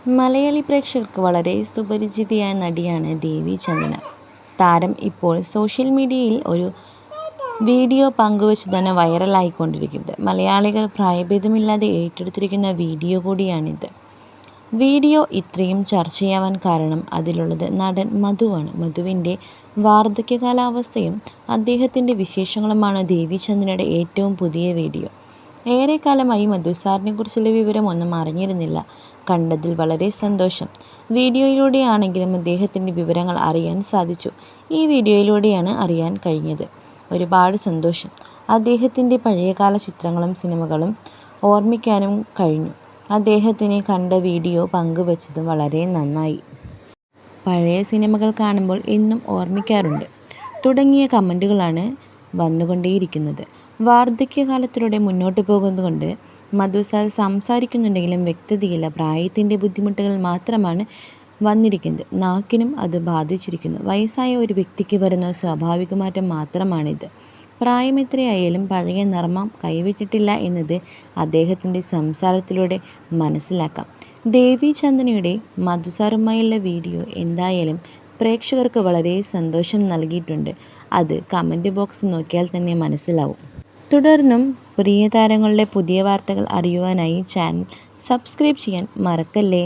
മലയാളി പ്രേക്ഷകർക്ക് വളരെ സുപരിചിതയായ നടിയാണ് ദേവി ചന്ദന. താരം ഇപ്പോൾ സോഷ്യൽ മീഡിയയിൽ ഒരു വീഡിയോ പങ്കുവച്ച് വൈറലായിക്കൊണ്ടിരിക്കുന്നത്. മലയാളികൾ പ്രായഭേദമില്ലാതെ ഏറ്റെടുത്തിരിക്കുന്ന വീഡിയോ കൂടിയാണിത്. വീഡിയോ ഇത്രയും ചർച്ചയാവാൻ കാരണം അതിലുള്ളത് നടൻ മധുവാണ്. മധുവിൻ്റെ വാർദ്ധക്യകാലാവസ്ഥയും അദ്ദേഹത്തിൻ്റെ വിശേഷങ്ങളുമാണ് ദേവി ചന്ദനയുടെ ഏറ്റവും പുതിയ വീഡിയോ. ഏറെക്കാലമായി മധു സാറിനെക്കുറിച്ചുള്ള വിവരമൊന്നും അറിഞ്ഞിരുന്നില്ല. കണ്ടതിൽ വളരെ സന്തോഷം. വീഡിയോയിലൂടെയാണെങ്കിലും അദ്ദേഹത്തിൻ്റെ വിവരങ്ങൾ അറിയാൻ സാധിച്ചു. ഈ വീഡിയോയിലൂടെയാണ് അറിയാൻ കഴിഞ്ഞത്. ഒരുപാട് സന്തോഷം. അദ്ദേഹത്തിൻ്റെ പഴയകാല ചിത്രങ്ങളും സിനിമകളും ഓർമ്മിക്കാനും കഴിഞ്ഞു. അദ്ദേഹത്തിനെ കണ്ട വീഡിയോ പങ്കുവച്ചതും വളരെ നന്നായി. പഴയ സിനിമകൾ കാണുമ്പോൾ എന്നും ഓർമ്മിക്കാറുണ്ട് തുടങ്ങിയ കമൻറ്റുകളാണ് വന്നുകൊണ്ടേയിരിക്കുന്നത്. വാർദ്ധക്യകാലത്തിലൂടെ മുന്നോട്ട് പോകുന്നതുകൊണ്ട് മധു സാർ സംസാരിക്കുന്നുണ്ടെങ്കിലും വ്യക്തതയില്ല. പ്രായത്തിൻ്റെ ബുദ്ധിമുട്ടുകൾ മാത്രമാണ് വന്നിരിക്കുന്നത്. നാക്കിനും അത് ബാധിച്ചിരിക്കുന്നു. വയസ്സായ ഒരു വ്യക്തിക്ക് വരുന്ന സ്വാഭാവിക മാറ്റം മാത്രമാണിത്. പ്രായം എത്രയായാലും പഴയ നർമ്മം കൈവിട്ടിട്ടില്ല എന്നത് അദ്ദേഹത്തിൻ്റെ സംസാരത്തിലൂടെ മനസ്സിലാക്കാം. ദേവി ചന്ദനയുടെ മധു സാറുമായുള്ള വീഡിയോ എന്തായാലും പ്രേക്ഷകർക്ക് വളരെ സന്തോഷം നൽകിയിട്ടുണ്ട്. അത് കമൻറ്റ് ബോക്സ് നോക്കിയാൽ തന്നെ മനസ്സിലാവും. തുടർന്നും പ്രിയ താരങ്ങളുടെ പുതിയ വാർത്തകൾ അറിയുവാനായി ചാനൽ സബ്സ്ക്രൈബ് ചെയ്യാൻ മറക്കല്ലേ.